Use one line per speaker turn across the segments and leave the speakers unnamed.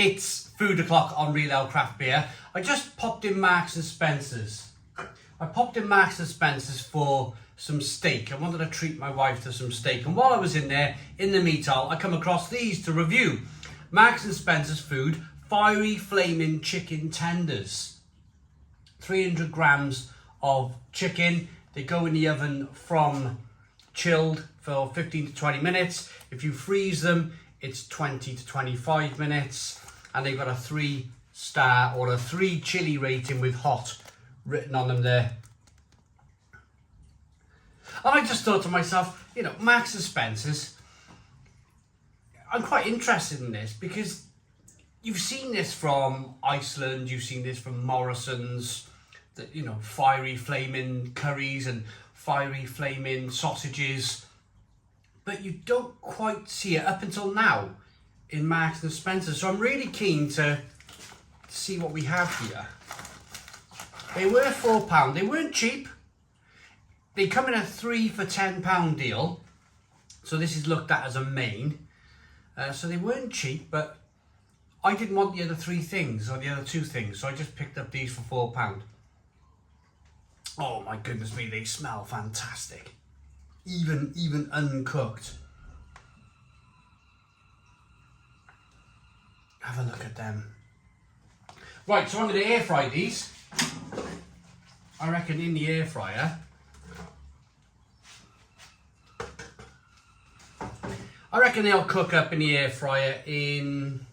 It's food o'clock on Real Ale Craft Beer. I just popped in Marks and Spencer's. I popped in Marks and Spencer's for some steak. I wanted to treat my wife to some steak. And while I was in there, in the meat aisle, I come across these to review. Marks and Spencer's Food Fiery Flamin' Chicken Tenders. 300 grams of chicken. They go in the oven from chilled for 15 to 20 minutes. If you freeze them, it's 20 to 25 minutes. And they've got a 3-star or a 3 chili rating with hot written on them there. And I just thought to myself, you know, Marks and Spencer's, I'm quite interested in this because you've seen this from Iceland, you've seen this from Morrison's, that, you know, fiery flaming curries and fiery flaming sausages, but you don't quite see it up until now in Marks and Spencer. So I'm really keen to see what we have here. They were £4. They weren't cheap. They come in a 3 for £10 deal. So this is looked at as a main. So they weren't cheap, but I didn't want the other 3 things or the other 2 things. So I just picked up these for £4. Oh my goodness me, they smell fantastic. Even uncooked. Have a look at them. Right, so I'm going to air fry these. I reckon in the air fryer. I reckon they'll cook up in the air fryer in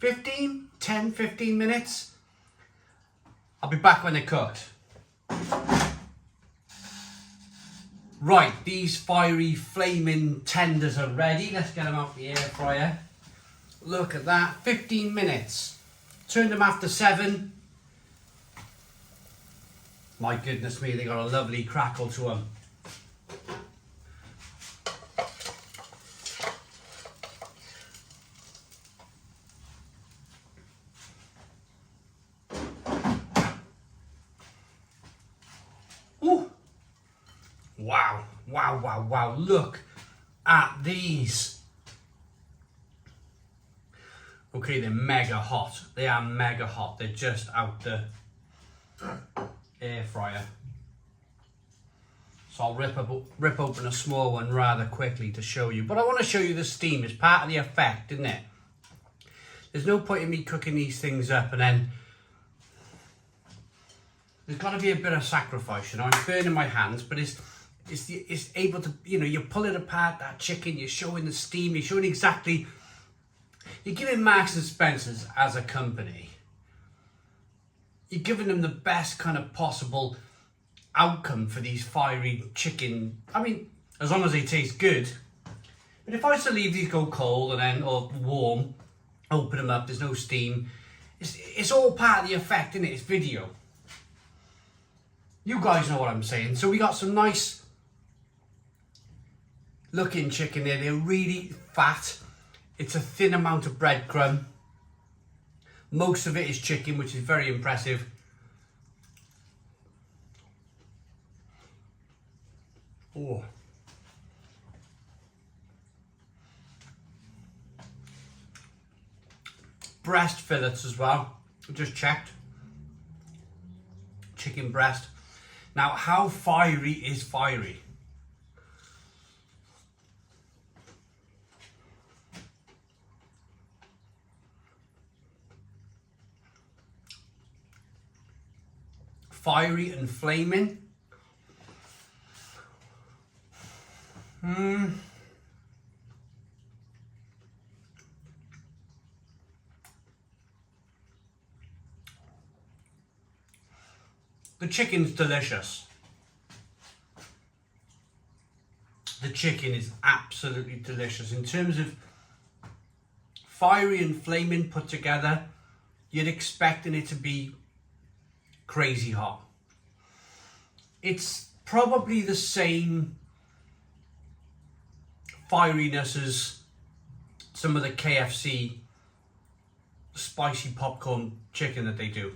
10, 15 minutes. I'll be back when they're cooked. Right, these fiery flaming tenders are ready. Let's get them out the air fryer. Look at that, 15 minutes. Turned them after 7. My goodness me, they got a lovely crackle to them. Ooh. Wow, wow, wow, wow. Look at these. Okay, they're mega hot. They are mega hot. They're just out the air fryer. So I'll rip open a small one rather quickly to show you. But I want to show you the steam. It's part of the effect, isn't it? There's no point in me cooking these things up and then there's got to be a bit of sacrifice. You know, I'm burning my hands, but it's able to, you know, you're pulling apart that chicken, you're showing the steam, you're showing exactly. You're giving Marks and Spencer's as a company, you're giving them the best kind of possible outcome for these fiery chicken. I mean, as long as they taste good. But if I was to leave these go cold and then, or warm, open them up, there's no steam. It's all part of the effect, isn't it? It's video. You guys know what I'm saying. So we got some nice looking chicken there. They're really fat. It's a thin amount of breadcrumb. Most of it is chicken, which is very impressive. Oh. Breast fillets as well. I just checked. Chicken breast. Now, how fiery is fiery? Fiery and flaming. The chicken's delicious. The chicken is absolutely delicious. In terms of fiery and flaming put together, you'd expecting it to be crazy hot. It's probably the same fieriness as some of the KFC spicy popcorn chicken that they do.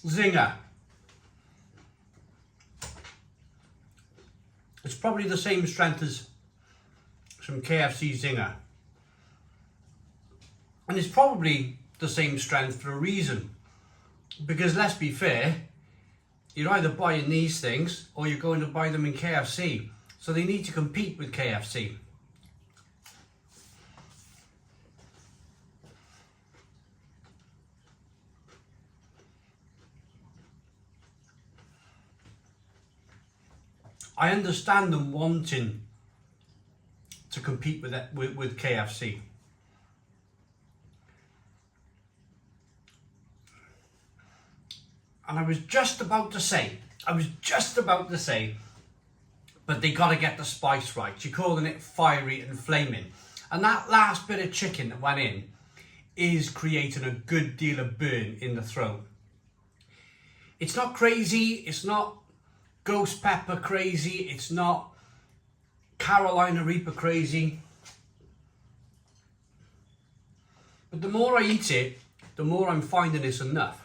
Zinger. It's probably the same strength as some KFC Zinger. And it's probably the same strength for a reason. Because let's be fair, you're either buying these things or you're going to buy them in KFC. So they need to compete with KFC. I understand them wanting to compete with KFC. And I was just about to say, but they got to get the spice right. You're calling it fiery and flaming. And that last bit of chicken that went in is creating a good deal of burn in the throat. It's not crazy, it's not ghost pepper crazy, it's not Carolina Reaper crazy. But the more I eat it, the more I'm finding it's enough.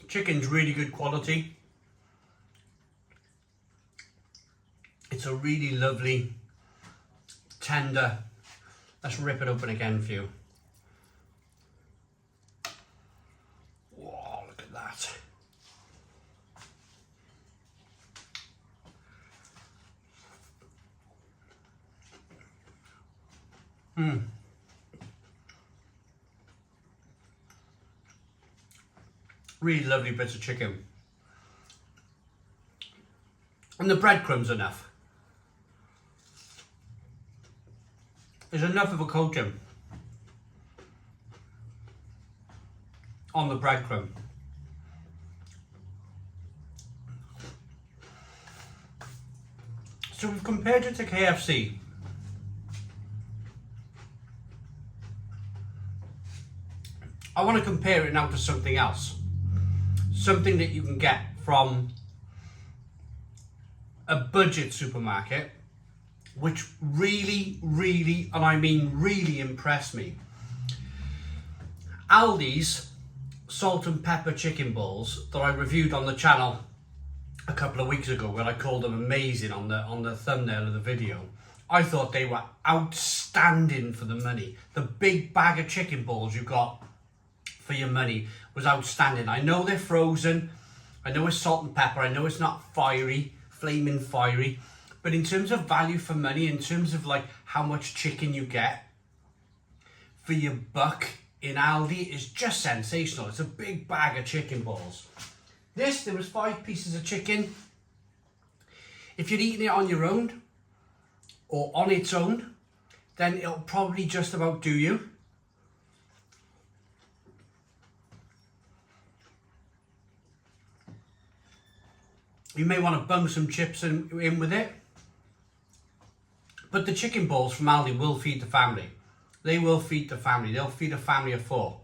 Chicken's really good quality. It's a really lovely, tender. Let's rip it open again for you. Whoa, look at that. Really lovely bits of chicken. And the breadcrumbs enough. There's enough of a coating on the breadcrumb. So we've compared it to KFC. I want to compare it now to something else. Something that you can get from a budget supermarket, which really, and I mean really impressed me. Aldi's salt and pepper chicken balls that I reviewed on the channel a couple of weeks ago, where I called them amazing on the thumbnail of the video. I thought they were outstanding for the money. The big bag of chicken balls you got for your money was outstanding. I know they're frozen, I know it's salt and pepper, I know it's not fiery, flaming fiery, but in terms of value for money, in terms of like how much chicken you get for your buck in Aldi, is just sensational. It's a big bag of chicken balls. There was 5 pieces of chicken. If you're eating it on your own or on its own, then it'll probably just about do you. You may want to bung some chips in with it. But the chicken balls from Aldi will feed the family. They will feed the family. They'll feed a family of 4.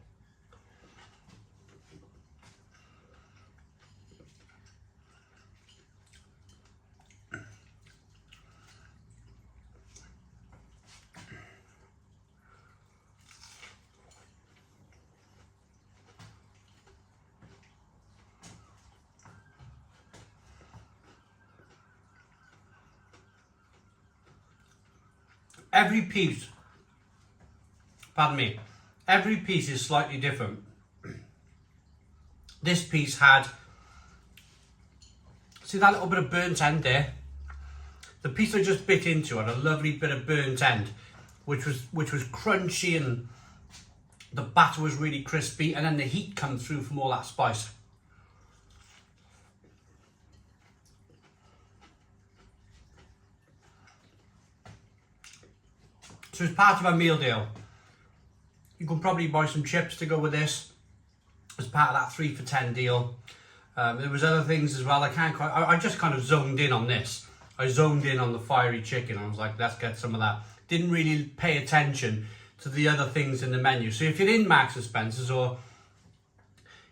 Every piece, every piece is slightly different. This piece had, see that little bit of burnt end there? The piece I just bit into had a lovely bit of burnt end, which was crunchy, and the batter was really crispy, and then the heat comes through from all that spice. So as part of a meal deal, you can probably buy some chips to go with this as part of that 3 for 10 deal. There was other things as well. I just kind of zoned in on this. I zoned in on the fiery chicken. I was like, let's get some of that. Didn't really pay attention to the other things in the menu. So if you're in Marks and Spencer's, or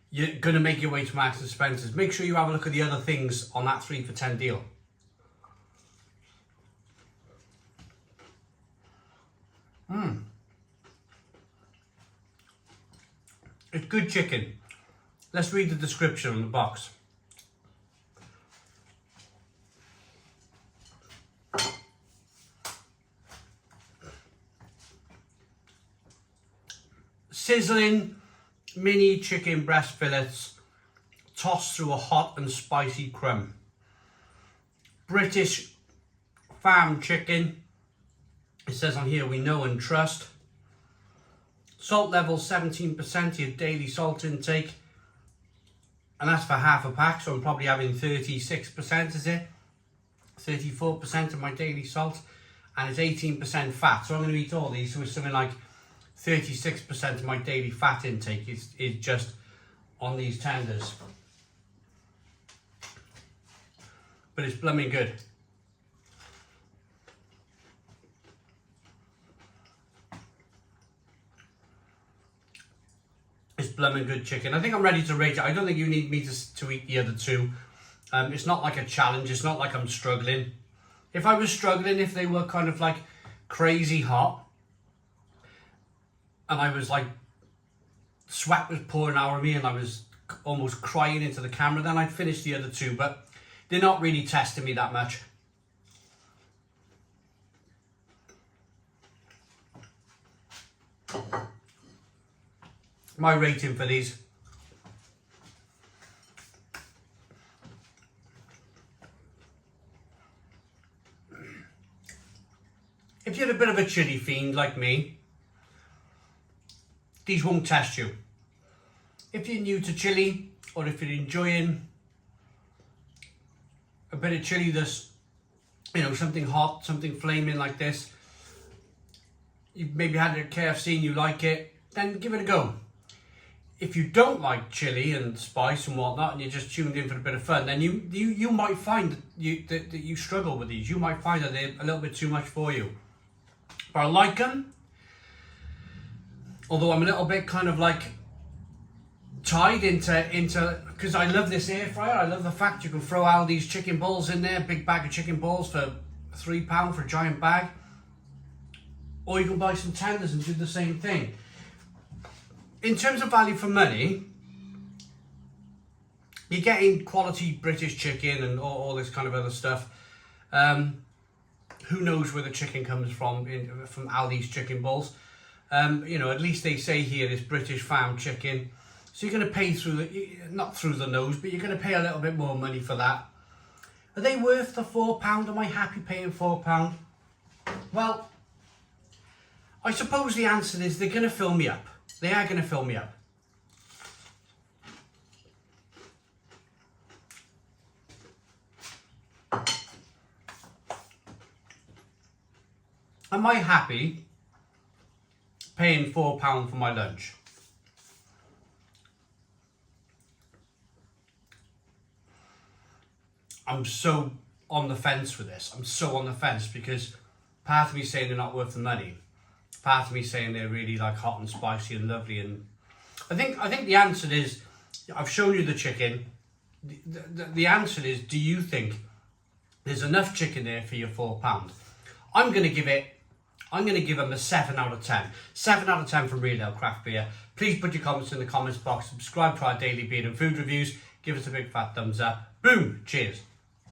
you're going to make your way to Marks and Spencer's, make sure you have a look at the other things on that 3 for 10 deal. It's good chicken. Let's read the description on the box. Sizzling mini chicken breast fillets tossed through a hot and spicy crumb. British farm chicken. It says on here, we know and trust. Salt level 17%, your daily salt intake. And that's for half a pack, so I'm probably having 36%, is it? 34% of my daily salt. And it's 18% fat, so I'm going to eat all these, so it's something like 36% of my daily fat intake is just on these tenders. But it's blooming good. It's blooming good chicken. I think I'm ready to rate it. I don't think you need me to eat the other two. It's not like a challenge. It's not like I'm struggling. If I was struggling, if they were kind of like crazy hot, and I was like, sweat was pouring out of me and I was almost crying into the camera, then I'd finish the other two, but they're not really testing me that much. My rating for these. If you're a bit of a chilli fiend like me, these won't test you. If you're new to chilli, or if you're enjoying a bit of chilli that's, you know, something hot, something flaming like this, you've maybe had it at KFC and you like it, then give it a go. If you don't like chilli and spice and whatnot, and you're just tuned in for a bit of fun, then you might find that you struggle with these. You might find that they're a little bit too much for you. But I like them. Although I'm a little bit kind of like tied into because I love this air fryer. I love the fact you can throw all these chicken balls in there, big bag of chicken balls for £3 for a giant bag. Or you can buy some tenders and do the same thing. In terms of value for money, you're getting quality British chicken and all this kind of other stuff. Who knows where the chicken comes from Aldi's chicken balls. You know, at least they say here it's British farm chicken. So you're going to pay not through the nose, but you're going to pay a little bit more money for that. Are they worth the £4? Am I happy paying £4? Well, I suppose the answer is they're going to fill me up. They are going to fill me up. Am I happy paying £4 for my lunch? I'm so on the fence with this. I'm so on the fence because part of me saying they're not worth the money. Part of me saying they're really like hot and spicy and lovely. And I think the answer is, I've shown you the chicken. The answer is, do you think there's enough chicken there for your £4? I'm going to give them a 7 out of 10. 7 out of 10 from Real Ale Craft Beer. Please put your comments in the comments box. Subscribe to our daily beer and food reviews. Give us a big fat thumbs up. Boom. Cheers.